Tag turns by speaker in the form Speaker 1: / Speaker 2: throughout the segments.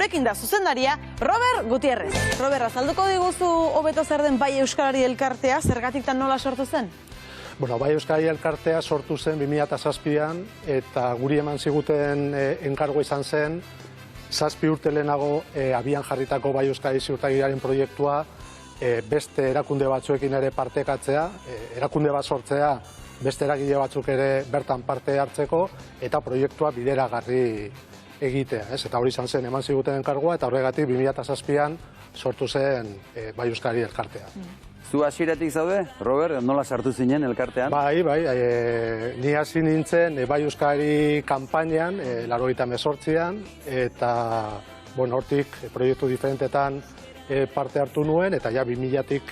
Speaker 1: gurekin da zuzendaria Robert Gutierrez. Robert, azalduko diguzu hobeto zer den Bai Euskarari elkartea, zergatik tan nola sortu zen?
Speaker 2: Bueno, Bai Euskarari elkartea sortu zen 2007an eta guri eman ziguten enkargo izan zen 7 urte lehenago abian jarritako Bai Euskari ziurtagiriaren proiektua beste erakunde batzuekin ere partekatzea, erakunde bat sortzea beste eragile batzuk ere bertan parte hartzeko eta proiektua bideragarri egitea. Eta hori izan zen eman ziguten enkargoa eta horregatik 2007an sortu zen Bai Euskari elkartea.
Speaker 3: Zu hasieratik zaude, Robert, nola sartu zinen elkartean?
Speaker 2: Bai, ni hasi nintzen Bai Euskari kanpainan, 1998an, eta hortik proiektu diferentetan parte hartu nuen, eta ja 2000-tik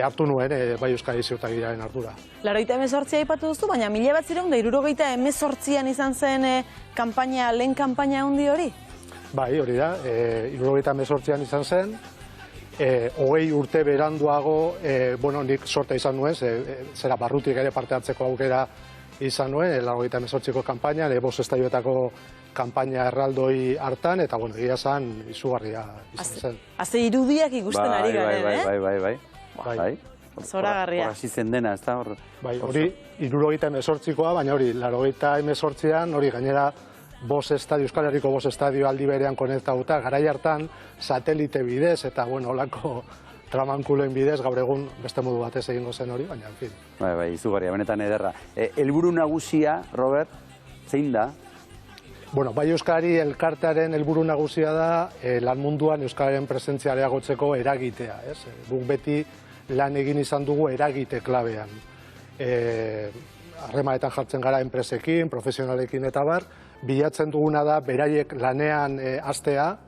Speaker 2: hartu nuen Bai Euskari ziurtagiriaren ardura.
Speaker 1: 1998 aipatu duzu, baina 1978an izan zen lehen kanpaina handi hori?
Speaker 2: Bai, hori da, 1978an izan zen, 20 urte beranduago, nik sorta izan nuen, zera barrutik ere parte hartzeko aukera izan nuen, 1978ko kanpainan, 5 estadioetako kanpaina erraldoi hartan, eta egia zen izugarria izan zen.
Speaker 1: Haze irudiak ikusten ari garen,
Speaker 3: Bai.
Speaker 1: Zoragarria.
Speaker 3: Hasi zen dena, ez da?
Speaker 2: Bai, hori 1978koa, baina hori 1998an, hori gainera Euskal Herriko 5 estadio aldi berean konektatuta, garai hartan satelite bidez eta olako tramankulen bidez, gaur egun beste modu batez egingo zen hori, baina, en fin.
Speaker 3: Bai, izugarria, benetan ederra. Helburu nagusia, Robert, zein da?
Speaker 2: Bai Euskari elkartearen helburu nagusia da lan munduan Euskararen presentzia areagotzeko eragitea. Guk beti lan egin izan dugu eragite klabean. Harremanetan jartzen gara enpresekin, profesionalekin eta bar, bilatzen duguna da beraiek lanean hastea,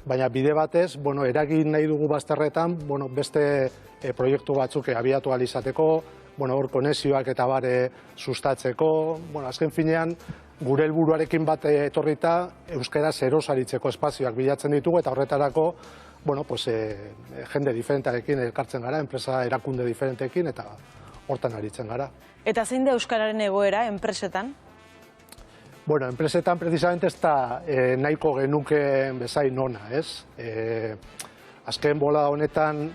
Speaker 2: baina bide batez, eragin nahi dugu bazterretan, beste proiektu batzuk abiatu ahal izateko, hor konexioak eta bare sustatzeko, azken finean, gure helburuarekin bat etorrita, euskaraz erosaritzeko espazioak bilatzen ditugu, eta horretarako, jende diferentarekin elkartzen gara, enpresa erakunde diferentekin, eta hortan aritzen gara.
Speaker 1: Eta zein da euskararen egoera enpresetan?
Speaker 2: Enpresetan, precisamente, ez da nahiko genukeen bezain ona, ez? Azken bola honetan,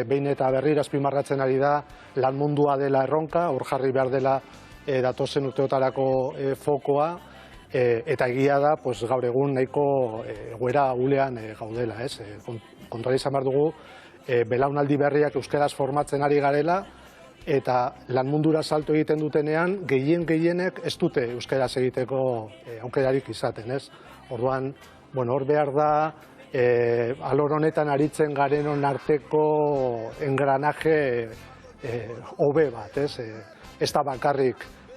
Speaker 2: behin eta berriro azpimarratzen ari da, lan mundua dela erronka, hor jarri behar dela datozen urteotarako fokoa, eta egia da, gaur egun nahiko egoera ahulean gaudela, ez? Kontuan izan behar dugu, belaunaldi berriak euskaraz formatzen ari garela, eta lan mundura salto egiten dutenean, gehienek ez dute euskaraz egiteko aukerarik izaten, ez? Orduan, hor behar da, alor honetan aritzen garenon arteko engranaje hobe bat, ez? Ez da bakarrik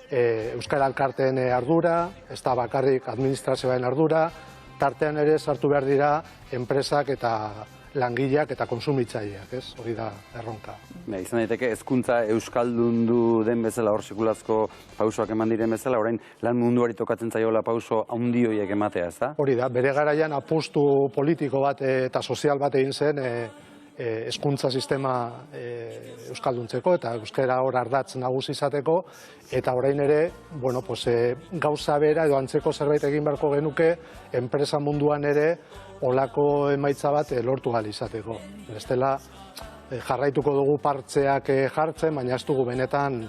Speaker 2: Euskara elkarteen ardura, ez da bakarrik administrazioaren ardura, tartean ere sartu behar dira enpresak eta langileak eta konsumitzaileak, ez? Hori da erronka.
Speaker 3: Izan daiteke, hezkuntza euskaldundu den bezala, hor sekulazko pausoak eman diren bezala, orain lan munduari tokatzen zaiola pauso handi horiek ematea, ez da? Hori
Speaker 2: da, bere garaian apustu politiko bat eta sozial bat egin zen hezkuntza sistema euskalduntzeko eta euskara hor ardatz nagusi izateko, eta orain ere, gauza bera edo antzeko zerbait egin beharko genuke, enpresa munduan ere olako emaitza bat lortu gali izateko. Bestela jarraituko dugu partzeak jartzen, baina ez dugu benetan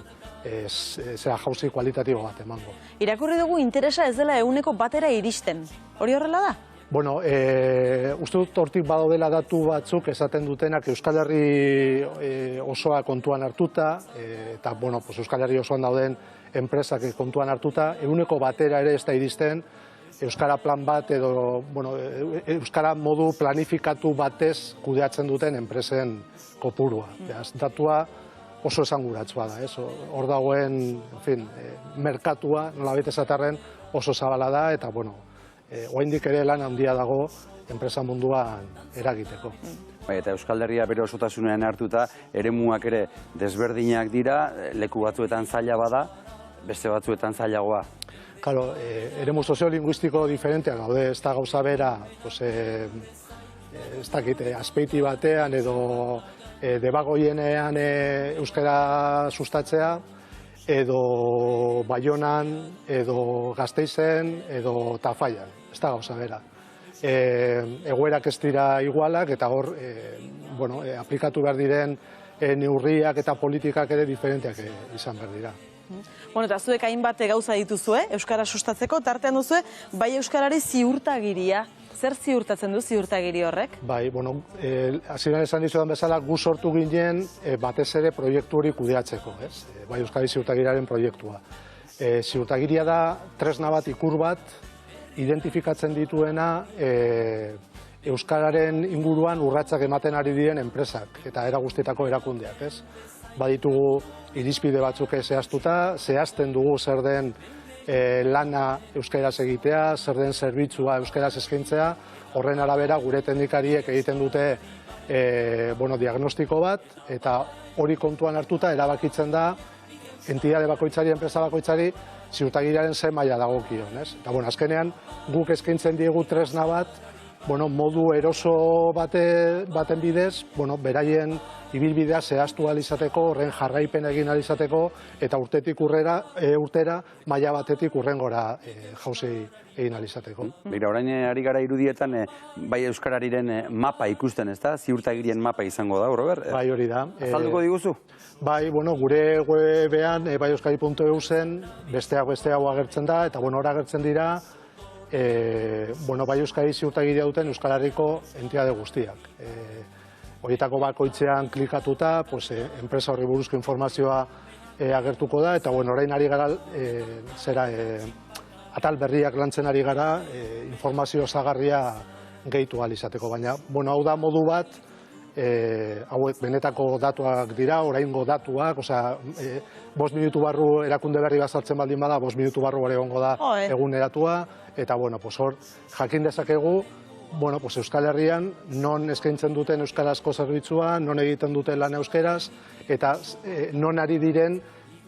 Speaker 2: jauzi kualitatibo bat emango.
Speaker 1: Irakurri dugu interesa ez dela 100% iristen. Hori horrela da?
Speaker 2: Uste dut hortik badaudela datu batzuk esaten dutenak Euskal Herri osoa kontuan hartuta, eta Euskal Herri osoan dauden enpresak kontuan hartuta, 100% ere ez da iristen, Euskara plan bat edo Euskara modu planifikatu batez kudeatzen duten enpresen kopurua. Datua oso esanguratsua da, hor dagoen merkatua, nolabait esatarren oso zabala da, eta oraindik ere lan handia dago enpresa munduan eragiteko.
Speaker 3: Eta Euskal Herria bere osotasunean hartuta, eremuak ere desberdinak dira, leku batzuetan zaila bada, beste batzuetan zailagoa.
Speaker 2: Claro, eremu soziolinguistiko diferenteak gaude, ez da gauza bera, ez dakit, Azpeiti batean edo Debagoienean euskara sustatzea, edo Baionan, edo Gasteizen, edo Tafallan, ez da gauza bera. egoerak ez dira igualak, eta hor, aplikatu behar diren neurriak eta politikak ere diferenteak izan behar dira.
Speaker 1: Bueno, eta zuek hainbat gauza dituzue, Euskara sustatzeko, tartean duzue, bai Euskarari ziurtagiria. Zer ziurtatzen du ziurtagiri horrek?
Speaker 2: Bai, hasieran esan dizudan bezala, gu sortu ginen batez ere proiektu hori kudeatzeko, ez? Bai Euskadi ziurtagiriaren proiektua. Ziurtagiria da tresna bat, ikur bat, identifikatzen dituena Euskararen inguruan urratsak ematen ari diren enpresak eta era guztietako erakundeak, ez? Baditugu irizpide batzuk zehaztuta, zehazten dugu zer den lana euskaraz egitea, zer den zerbitzua euskaraz eskaintzea, horren arabera gure teknikariek egiten dute diagnostiko bat, eta hori kontuan hartuta erabakitzen da entitate bakoitzari, enpresa bakoitzari, ziurtagiriaren ze maila dagokion, ez? Eta azkenean guk eskaintzen diegu tresna bat, modu eroso baten bidez, beraien ibilbidea zehaztu ahal izateko, horren jarraipen egin ahal izateko, eta urtetik urtera maila batetik urrengora jauzi egin ahal izateko.
Speaker 3: Begira, orain ari gara irudietan, bai Euskarariren mapa ikusten, ez da? Ziurtagirien mapa izango da, Robert?
Speaker 2: Bai, hori da.
Speaker 3: Azalduko diguzu?
Speaker 2: Bai, gure webean, baieuskadi.eu zen, besteak hau agertzen da, eta hor agertzen dira, bai Euskadi ziurtagiria duten Euskal Herriko entitate guztiak. Horietako bakoitzean klikatuta, enpresa horri buruzko informazioa agertuko da, eta orain ari gara, atal berriak lantzen ari gara, informazio osagarria gehitu ahal izateko, baina, hau da modu bat, hauek benetako datuak dira, oraingo datuak, 5 minutu barru erakunde berri bat sartzen baldin bada, 5 minutu barru hori egongo da eguneratua, eta hor jakin dezakegu, Euskal Herrian non eskaintzen duten euskarazko zerbitzua, non egiten duten lan euskeraz, eta non ari diren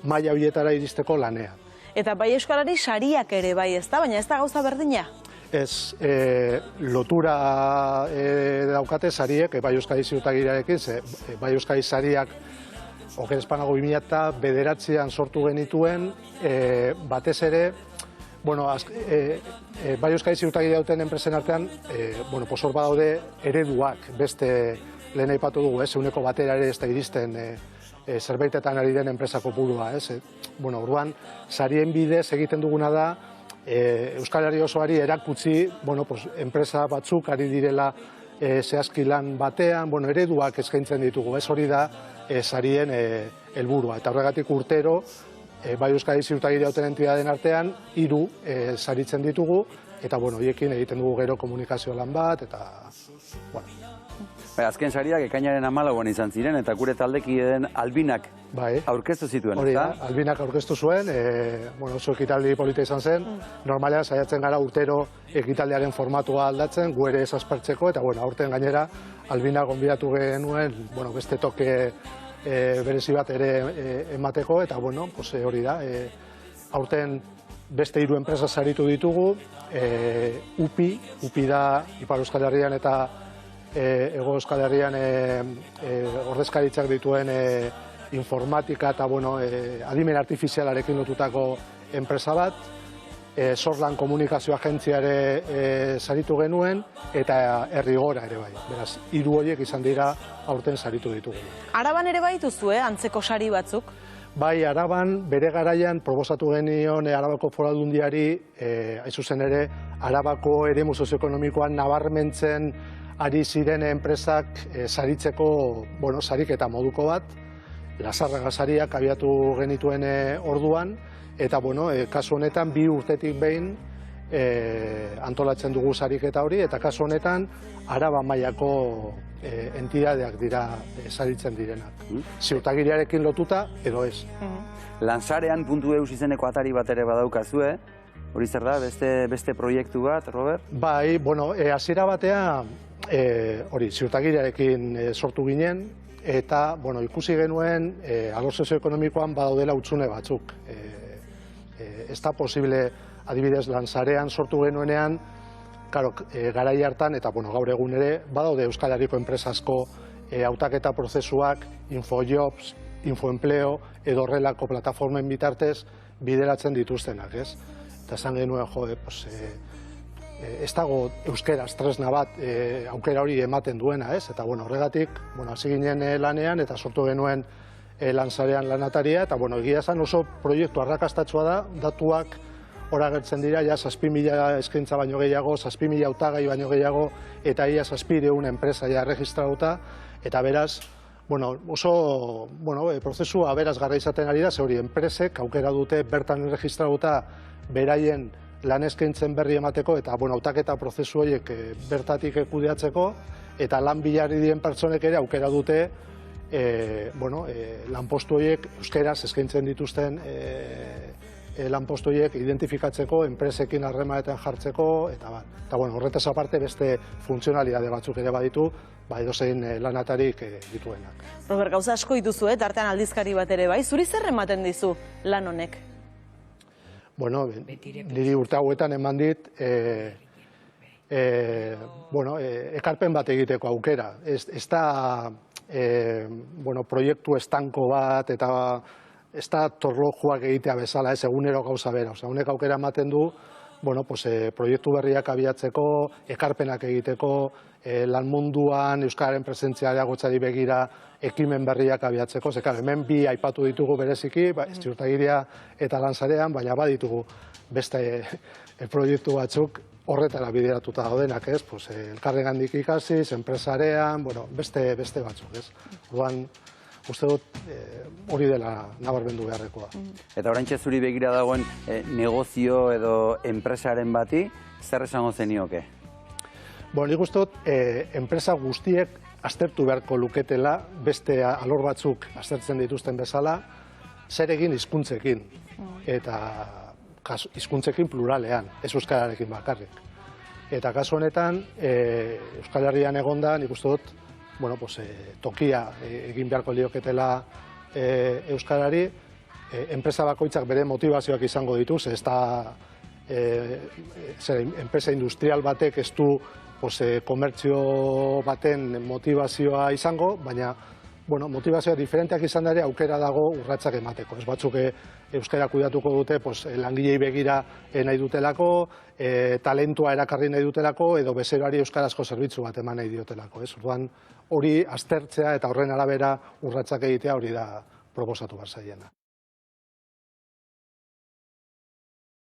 Speaker 2: maila horietara iristeko lanean.
Speaker 1: Eta bai Euskarari sariak ere bai, ez da? Baina ez da gauza berdina?
Speaker 2: Ez, lotura daukate sariek, bai Euskadi ziurtagiriarekin, bai Euskadi sariak oker espanago 2009an sortu genituen, batez ere, bai Euskadi ziurtagiria duten enpresen artean, hor badaude ereduak, beste lehen aipatu dugu, ehuneko batera ere ez da iristen zerbaitetan ari den enpresa kopurua. Orduan, sarien bidez egiten duguna da, Euskal Herri osoari erakutsi, enpresa batzuk ari direla zehazki lan batean, ereduak eskaintzen ditugu, ez hori da sarien helburua. Eta horregatik urtero, bai Euskadi ziurtagiria duten entitateen artean, 3 saritzen ditugu, eta horiekin egiten dugu gero komunikazio lan bat, eta...
Speaker 3: Azken sariak ekainaren 14an izan ziren, eta gure taldekideen Albinak aurkeztu zituen, ez da?
Speaker 2: Albinak aurkeztu zuen, oso ekitaldi polita izan zen, normalean saiatzen gara urtero ekitaldiaren formatua aldatzen, gu ere ez aspertzeko, eta aurten gainera Albinak gonbidatu genuen, beste toke berezi bat ere emateko, eta hori da, aurten beste 3 enpresa saritu ditugu, UPI da Ipar Euskal Herrian eta Hego Euskal Herrian ordezkaritzak dituen informatika eta adimen artifizialarekin lotutako enpresa bat, Sorlan komunikazio agentziare saritu genuen, eta Herrigora ere bai. Beraz, 3 horiek izan dira aurten saritu ditugu.
Speaker 1: Araban ere bai duzue, antzeko sari batzuk?
Speaker 2: Bai, Araban bere garaian proposatu genion Arabako Foru Aldundiari, hain zuzen ere, Arabako eremu sozioekonomikoan nabarmentzen ari ziren enpresak saritzeko, sariketa moduko bat, Lazarraga sariak abiatu genituen orduan, eta, kasu honetan, 2 urtetik behin antolatzen dugu sariketa hori, eta kasu honetan, Araba mailako entitateak dira saritzen direnak. Ziurtagiriarekin lotuta, edo ez.
Speaker 3: Lansarean.eus izeneko atari bat ere badaukazue, hori zer da, beste proiektu bat, Robert?
Speaker 2: Bai, hasiera batea, ziurtagiriarekin sortu ginen, eta ikusi genuen alor sozioekonomikoan badaudela hutsune batzuk. Ez da posible, adibidez, Lansarean sortu genuenean, garai hartan, eta gaur egun ere, badaude Euskal Herriko enpresasko hautaketa prozesuak, Infojobs, Infoempleo, edo horrelako plataformen bitartez bideratzen dituztenak, ez? Eta esan genuen, ez dago euskaraz tresna bat aukera hori ematen duena, ez? Eta horregatik, hasi ginen lanean eta sortu genuen lansarean lanataria, eta egia esan oso proiektu arrakastatsua da, datuak hor agertzen dira, ja 7.000 eskaintza baino gehiago, 7.000 hautagai baino gehiago, eta ia 700 enpresa ja erregistratuta, eta beraz, oso prozesua aberasgarria izaten ari da, ze hori enpresek aukera dute bertan erregistratuta beraien lan eskaintzen berri emateko, eta hautaketa prozesu horiek bertatik kudeatzeko, eta lan bilari dien pertsonek ere aukera dute lanpostu horiek euskaraz eskaintzen dituzten lanpostu horiek identifikatzeko, enpresekin harremanetan jartzeko, eta horretaz aparte beste funtzionalitate batzuk ere baditu, edozein lanatarik dituenak.
Speaker 1: Robert, gauza asko dituzu, tartean aldizkari bat ere bai, zuri zer ematen dizu lan honek?
Speaker 2: Niri urte hauetan eman dit, ekarpen bat egiteko aukera. Ez da proiektu estanko bat, eta ez da torlojuak egitea bezala, ez egunero gauza bera. Honek aukera ematen du, proiektu berriak abiatzeko, ekarpenak egiteko, lan munduan euskararen presentzia areagotzari begira ekimen berriak abiatzeko. Hemen bi aipatu ditugu bereziki, ziurtagiria eta lansarean, baina baditugu beste proiektu batzuk horretara bideratuta daudenak, elkarrengandik ikasiz, enpresarean, beste batzuk. Orduan, uste dut hori dela nabarmendu beharrekoa.
Speaker 3: Eta oraintxe zuri begira dagoen negozio edo enpresaren bati, zer esango zenioke?
Speaker 2: Nik uste dut, enpresa guztiek aztertu beharko luketela, beste alor batzuk aztertzen dituzten bezala, zer egin hizkuntzekin. Eta hizkuntzekin pluralean, ez euskararekin bakarrik. Eta kasu honetan, Euskal Herrian egonda, nik uste dut, tokia egin beharko lioketela euskarari, enpresa bakoitzak bere motivazioak izango dituz, ez da enpresa industrial batek ez du komertzio baten motivazioa izango, baina motivazioa diferenteak izan ere aukera dago urratsak emateko. Ez batzuk euskara kudeatuko dute langilei begira nahi dutelako, talentua erakarri nahi dutelako, edo bezeroari euskarazko zerbitzu bat eman nahi diotelako. Orduan hori aztertzea eta horren arabera urratsak egitea hori da proposatu behar zaiena.